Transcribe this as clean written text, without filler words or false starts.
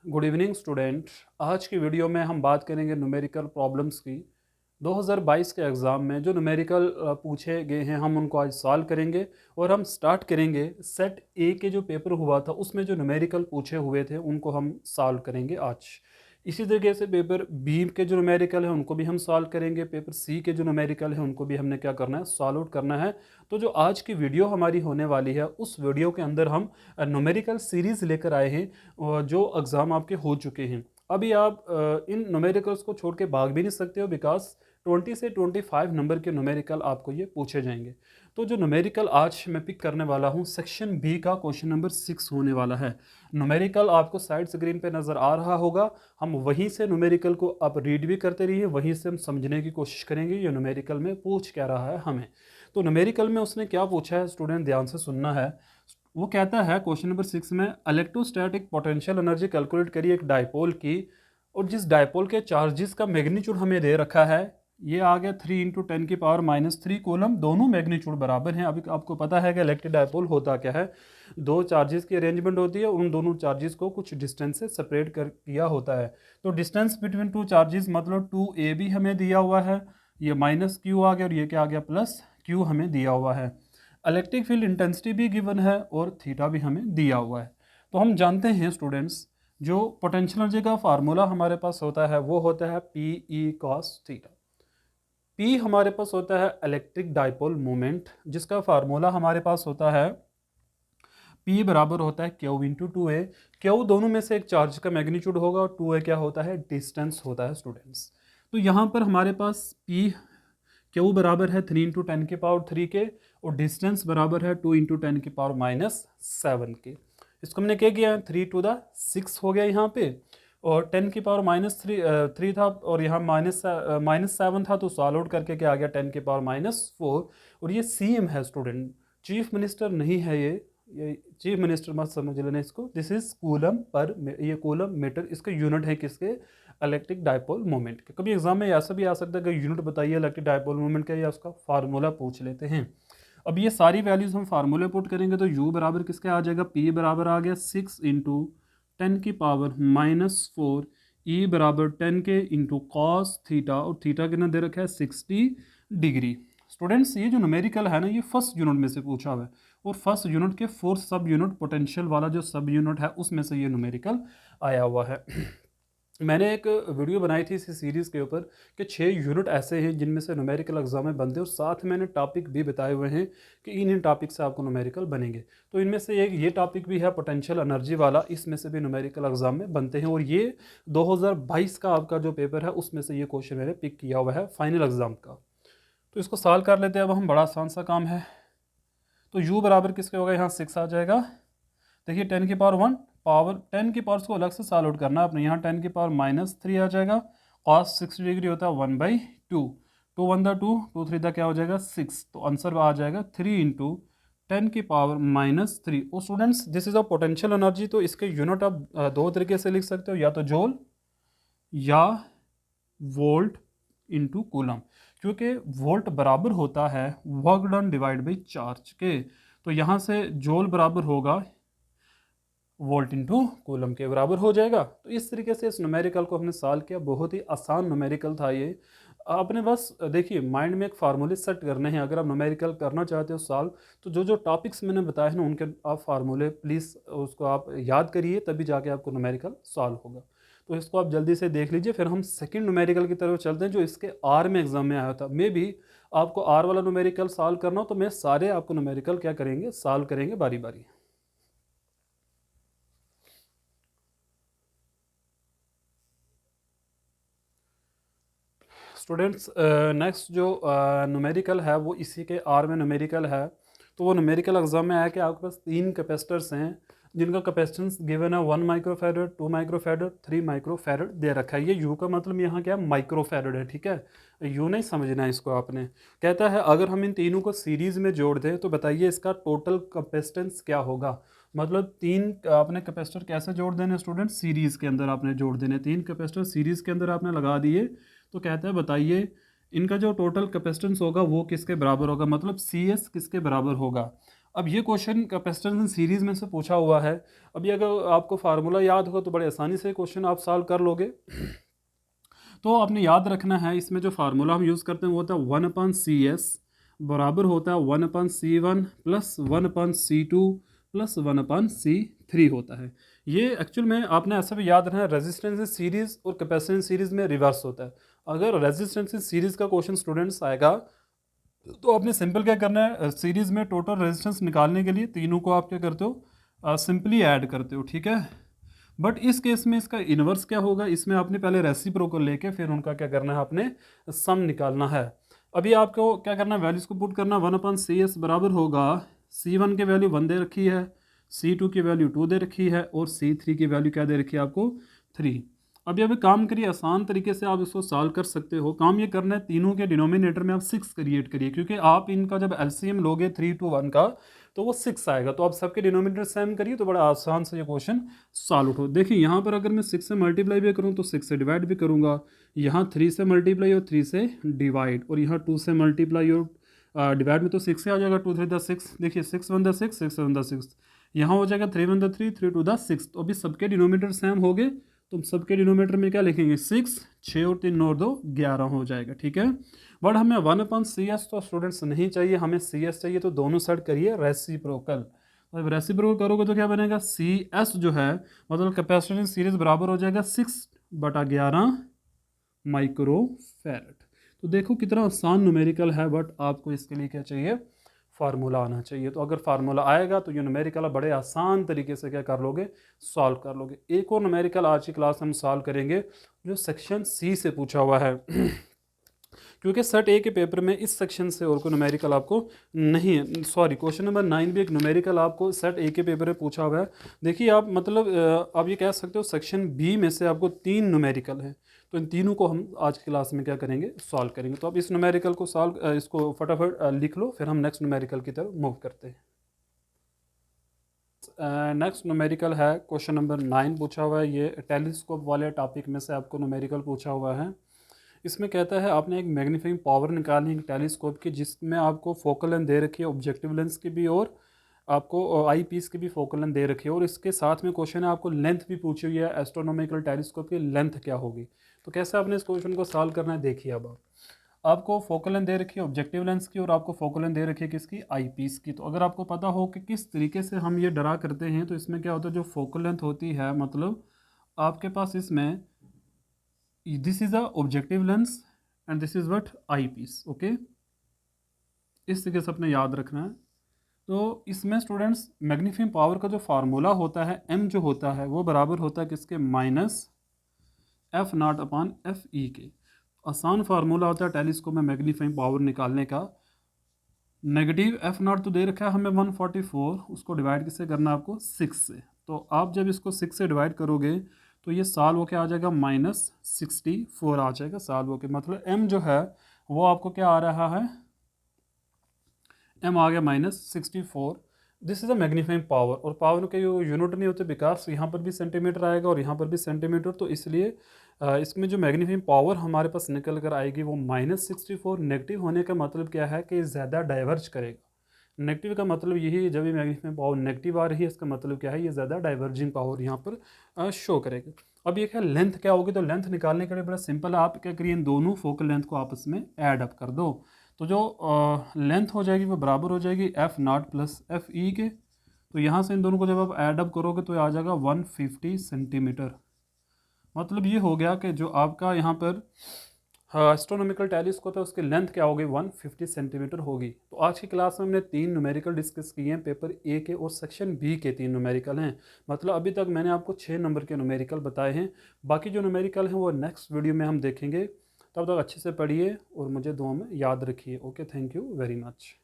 Good evening student. आज की video में हम बात करेंगे न्यूमेरिकल प्रॉब्लम्स की। 2022 के एग्ज़ाम में जो न्यूमेरिकल पूछे गए हैं हम उनको आज सॉल्व करेंगे और हम स्टार्ट करेंगे सेट ए के जो पेपर हुआ था उसमें जो न्यूमेरिकल पूछे हुए थे उनको हम सॉल्व करेंगे आज। इसी तरीके से पेपर बी के जो न्यूमेरिकल है उनको भी हम सॉल्व करेंगे, पेपर सी के जो न्यूमेरिकल है उनको भी हमने क्या करना है, सॉल्व आउट करना है। तो जो आज की वीडियो हमारी होने वाली है उस वीडियो के अंदर हम न्यूमेरिकल सीरीज़ लेकर आए हैं जो एग्ज़ाम आपके हो चुके हैं। अभी आप इन न्यूमेरिकल्स को छोड़ के भाग भी नहीं सकते हो, बिकॉज 20 से 25 नंबर के न्यूमेरिकल आपको ये पूछे जाएंगे। तो जो न्यूमेरिकल आज मैं पिक करने वाला हूँ सेक्शन बी का क्वेश्चन नंबर 6 होने वाला है। न्यूमेरिकल आपको साइड स्क्रीन पे नज़र आ रहा होगा। हम वहीं से न्यूमेरिकल को आप रीड भी करते रहिए, वहीं से हम समझने की कोशिश करेंगे ये न्यूमेरिकल में पूछ क्या रहा है हमें। तो न्यूमेरिकल में उसने क्या पूछा है स्टूडेंट, ध्यान से सुनना है। वो कहता है क्वेश्चन नंबर 6 में इलेक्ट्रोस्टैटिक पोटेंशियल एनर्जी कैलकुलेट करिए एक डायपोल की, और जिस डायपोल के चार्जेस का मैग्नीट्यूड हमें दे रखा है ये आ गया 3 इंटू 10⁻³ कूलम। दोनों मैग्नीट्यूड बराबर हैं। अभी आपको पता है कि इलेक्ट्रिक डायपोल होता क्या है, दो चार्जेस की अरेंजमेंट होती है, उन दोनों चार्जेस को कुछ डिस्टेंस से सेपरेट कर किया होता है। तो डिस्टेंस बिटवीन टू चार्जेस मतलब 2a भी हमें दिया हुआ है, ये -q आ गया और ये क्या आ गया +q हमें दिया हुआ है। इलेक्ट्रिक फील्ड इंटेंसिटी भी गिवन है और थीटा भी हमें दिया हुआ है। तो हम जानते हैं स्टूडेंट्स जो पोटेंशियल एनर्जी का फार्मूला हमारे पास होता है वो होता है PE cos थीटा। P हमारे पास होता है इलेक्ट्रिक डाइपोल मोमेंट, जिसका फार्मूला हमारे पास होता है P बराबर होता है Q इंटू 2a। Q दोनों में से एक चार्ज का मैग्नीट्यूड होगा और 2a क्या होता है, डिस्टेंस होता है स्टूडेंट्स। तो यहाँ पर हमारे पास P Q बराबर है 3 इंटू 10⁻³ के और डिस्टेंस बराबर है 2 इंटू 10⁻⁻7 के। इसको हमने क्या किया, 3 टू द 6 हो गया यहाँ पे, और 10⁻³ था और यहाँ -7 था, तो सॉल्व आउट करके क्या आ गया 10⁻⁴। और ये CM है स्टूडेंट, चीफ मिनिस्टर नहीं है ये चीफ मिनिस्टर मत समझ लेना इसको। दिस इज कूलम पर, ये कूलम मीटर इसका यूनिट है किसके, इलेक्ट्रिक डायपोल मोमेंट के। कभी एग्जाम में ऐसा भी आ सकता है कि यूनिट बताइए इलेक्ट्रिक डायपोल मोमेंट का, या उसका फार्मूला पूछ लेते हैं। अब ये सारी वैल्यूज हम फार्मूले पुट करेंगे तो u बराबर किसके आ जाएगा, p बराबर आ गया 6 इंटू 10⁻⁻4, e बराबर 10 के इंटू कॉस थीटा, और थीटा कितना दे रखा है 60 डिग्री। स्टूडेंट्स ये जो न्यूमेरिकल है ना ये फर्स्ट यूनिट में से पूछा हुआ है, और फर्स्ट यूनिट के 4 सब यूनिट पोटेंशियल वाला जो सब यूनिट है उसमें से ये न्यूमेरिकल आया हुआ है। मैंने एक वीडियो बनाई थी इसी सीरीज़ के ऊपर कि 6 यूनिट ऐसे हैं जिनमें से न्यूमेरिकल एग्जाम में बनते हैं, और साथ में मैंने टॉपिक भी बताए हुए हैं कि इन टॉपिक से आपको न्यूमेरिकल बनेंगे। तो इनमें से एक ये टॉपिक भी है पोटेंशियल एनर्जी वाला, इसमें से भी न्यूमेरिकल एग्जाम में बनते हैं, और ये 2022 का आपका जो पेपर है उसमें से ये क्वेश्चन मैंने पिक किया हुआ है फाइनल एग्जाम का। तो इसको सॉल्व कर लेते हैं। अब हम, बड़ा आसान सा काम है। तो u बराबर किसके होगा, यहाँ 6 आ जाएगा। देखिए 10⁻1 पावर 10 की पावर्स को अलग से सॉल्व आउट करना है अपने, यहाँ 10⁻³ आ जाएगा। cos 60 डिग्री होता है 1/2, 2 1 2, 2 3 क्या हो जाएगा 6, तो आंसर आ जाएगा 3 इंटू 10⁻³ और students this is a potential energy. तो इसके यूनिट आप दो तरीके से लिख सकते हो, या तो जूल या वोल्ट इंटू कूलम, क्योंकि वोल्ट बराबर होता है work done divide by charge के। तो यहाँ से जूल बराबर होगा वोल्ट इंटू कूलम के बराबर हो जाएगा। तो इस तरीके से इस न्यूमेरिकल को हमने सॉल्व किया। बहुत ही आसान न्यूमेरिकल था ये। आपने बस देखिए माइंड में एक फार्मूले सेट करने हैं। अगर आप न्यूमेरिकल करना चाहते हो सॉल्व, तो जो जो टॉपिक्स मैंने बताए हैं ना उनके आप फार्मूले प्लीज़ उसको आप याद करिए, तभी जाके आपको न्यूमेरिकल सॉल्व होगा। तो इसको आप जल्दी से देख लीजिए, फिर हम सेकंड न्यूमेरिकल की तरफ चलते हैं जो इसके आर में एग्जाम में आया था। मे भी आपको आर वाला न्यूमेरिकल सॉल्व करना हो तो मैं सारे आपको न्यूमेरिकल क्या करेंगे, सॉल्व करेंगे बारी बारी। स्टूडेंट्स नेक्स्ट जो न्यूमेरिकल है वो इसी के आर में न्यूमेरिकल है। तो वो न्यूमेरिकल एग्जाम में आया कि आपके पास 3 कैपेसिटर्स हैं जिनका कैपेसिटेंस गिवन है 1 माइक्रोफैरड, 2 माइक्रोफैरड, 3 माइक्रोफैरड दे रखा है। ये यू का मतलब यहाँ क्या माइक्रोफैरड है, ठीक है, यू नहीं समझना है इसको आपने। कहता है अगर हम इन तीनों को सीरीज में जोड़ दें तो बताइए इसका टोटल कैपेसिटेंस क्या होगा। मतलब 3 आपने कैपेसिटर कैसे जोड़ देने स्टूडेंट, सीरीज के अंदर आपने जोड़ देने। 3 कैपेसिटर सीरीज के अंदर आपने लगा दिए, तो कहता है बताइए इनका जो टोटल कैपेसिटेंस होगा वो किसके बराबर होगा, मतलब CS किसके बराबर होगा। अब ये क्वेश्चन कैपेसिटेंस सीरीज़ में से पूछा हुआ है। अभी अगर आपको फार्मूला याद हो तो बड़े आसानी से क्वेश्चन आप सॉल्व कर लोगे। तो आपने याद रखना है, इसमें जो फार्मूला हम यूज़ करते हैं वो होता है 1/CS बराबर होता है 1/C1 plus 1/C2 plus 1/C3 होता है। ये एक्चुअल में आपने ऐसा भी याद रखना है, रेजिस्टेंस सीरीज़ और कैपेसिटेंस सीरीज़ में रिवर्स होता है। अगर रेजिस्टेंस सीरीज़ का क्वेश्चन स्टूडेंट्स आएगा तो आपने सिंपल क्या करना है, सीरीज़ में टोटल रेजिस्टेंस निकालने के लिए तीनों को आप क्या करते हो, सिंपली ऐड करते हो, ठीक है। बट इस केस में इसका इन्वर्स क्या होगा, इसमें आपने पहले रेसिप्रोकल लेके फिर उनका क्या करना है, आपने सम निकालना है। अभी आपको क्या करना है, वैल्यूज़ को पुट करना। 1/CS बराबर होगा, C1 की वैल्यू 1 दे रखी है, C2 की वैल्यू 2 दे रखी है और C3 की वैल्यू क्या दे रखी है आपको, 3। अभी काम करिए, आसान तरीके से आप इसको सॉल्व कर सकते हो। काम ये करना है, तीनों के डिनोमिनेटर में आप 6 क्रिएट करिए, क्योंकि आप इनका जब एलसीएम लोगे 3 to 1 का तो वो 6 आएगा। तो आप सबके डिनोमिनेटर सेम करिए तो बड़ा आसान से ये क्वेश्चन सॉल्व उठो। देखिए यहाँ पर अगर मैं 6 से मल्टीप्लाई भी करूँ तो 6 से डिवाइड भी करूँगा, यहाँ 3 से मल्टीप्लाई और 3 से डिवाइड, और यहाँ 2 से मल्टीप्लाई और डिवाइड में तो 6 से आ जाएगा, 2 3 द 6, देखिए 6 1 द 6, 6 7 द 6, यहाँ हो जाएगा 3 1 द 3, 3 2 द 6। तो अभी सबके डिनोमिनेटर सेम हो गए, तो सबके डिनोमिनेटर में क्या लिखेंगे, 6, 6 और 3 और 2 11 हो जाएगा, ठीक है। बट हमें 1/CS तो स्टूडेंट्स नहीं चाहिए, हमें CS चाहिए। तो दोनों साइड करिए रेसिप्रोकल। तो जब रेसिप्रोकल करोगे तो क्या बनेगा, CS जो है मतलब कैपेसिटेंस सीरीज बराबर हो जाएगा 6/11 माइक्रोफैरड। तो देखो कितना आसान न्यूमेरिकल है, बट आपको इसके लिए क्या चाहिए, फार्मूला आना चाहिए। तो अगर फार्मूला आएगा तो ये न्यूमेरिकल बड़े आसान तरीके से क्या कर लोगे, सॉल्व कर लोगे। एक और न्यूमेरिकल आज की क्लास हम सॉल्व करेंगे जो सेक्शन C से पूछा हुआ है क्योंकि सेट ए के पेपर में इस सेक्शन से और कोई न्यूमेरिकल आपको नहीं है। सॉरी, क्वेश्चन नंबर 9 भी एक न्यूमेरिकल आपको सेट ए के पेपर में पूछा हुआ है। देखिए आप मतलब आप ये कह सकते हो सेक्शन बी में से आपको 3 न्यूमेरिकल है, तो इन तीनों को हम आज की क्लास में क्या करेंगे, सॉल्व करेंगे। तो आप इस न्यूमेरिकल को सॉल्व इसको फटाफट लिख लो, फिर हम नेक्स्ट न्यूमेरिकल की तरफ मूव करते हैं। नेक्स्ट न्यूमेरिकल है क्वेश्चन नंबर 9 पूछा हुआ है। ये टेलीस्कोप वाले टॉपिक में से आपको न्यूमेरिकल पूछा हुआ है। इसमें कहता है आपने एक मैग्नीफाइंग पावर निकालनी है टेलीस्कोप की, जिसमें आपको फोकल लेंथ दे रखी है, ऑब्जेक्टिव लेंस की भी और आपको आई पीस की भी फोकल लेंथ दे रखी है, और इसके साथ में क्वेश्चन है आपको लेंथ भी पूछी हुई है, एस्ट्रोनॉमिकल टेलीस्कोप की लेंथ क्या होगी। तो कैसे आपने इस क्वेश्चन को सॉल्व करना है, देखिए। अब आपको फोकल लेंथ दे रखी है ऑब्जेक्टिव लेंस की, और आपको फोकल लेंथ दे रखी है किसकी, आई पीस की। तो अगर आपको पता हो कि किस तरीके से हम ये ड्रा करते हैं, तो इसमें क्या होता है, जो फोकल लेंथ होती है मतलब आपके पास इसमें this is a objective lens and this is what, eyepiece, okay. इस तरीके से अपने याद रखना है। तो इसमें स्टूडेंट्स मैग्नीफाइंग पावर का जो फार्मूला होता है, m जो होता है वो बराबर होता है किसके, -F0/Fe के। आसान फार्मूला होता है टेलीस्कोप में मैग्नीफाइंग पावर निकालने का। नेगेटिव F0 तो दे रखा है हमें 144, उसको डिवाइड किससे करना है आपको, 6 से। तो आप जब इसको 6 से डिवाइड करोगे तो ये साल होके आ जाएगा -64 आ जाएगा साल होके। मतलब m जो है वो आपको क्या आ रहा है, m आ गया -64। This is a magnifying power, और पावर के जो यूनिट नहीं होते बिकॉज यहाँ पर भी सेंटीमीटर आएगा और यहाँ पर भी सेंटीमीटर, तो इसलिए इसमें जो मैग्नीफाइंग पावर हमारे पास निकल कर आएगी वो -64। नेगेटिव होने का मतलब क्या है कि ज़्यादा डाइवर्ज करेगा। नेगेटिव का मतलब यही है, जब भी मैग्नीफाइंग पावर नेगेटिव आ रही है इसका मतलब क्या है, ये ज़्यादा डाइवर्जिंग पावर यहाँ पर शो करेगा। अब ये क्या लेंथ क्या होगी, तो लेंथ निकालने के लिए बड़ा सिंपल है, आप क्या करिए, इन दोनों फोकल लेंथ को आपस में ऐड अप कर दो। तो जो लेंथ हो जाएगी वो बराबर हो जाएगी F0 + Fe के। तो यहाँ से इन दोनों को जब आप ऐड अप करोगे तो आ जाएगा 150 सेंटीमीटर। मतलब ये हो गया कि जो आपका यहाँ पर एस्ट्रोनॉमिकल टेलीस्कोप है उसकी लेंथ क्या होगी, 150 सेंटीमीटर होगी। तो आज की क्लास में हमने 3 न्यूमेरिकल डिस्कस किए हैं, पेपर ए के और सेक्शन बी के 3 न्यूमेरिकल हैं। मतलब अभी तक मैंने आपको 6 नंबर के न्यूमेरिकल बताए हैं। बाकी जो न्यूमेरिकल हैं वो नेक्स्ट वीडियो में हम देखेंगे। तब तक अच्छे से पढ़िए और मुझे दुआ में याद रखिए। Okay, thank you very much.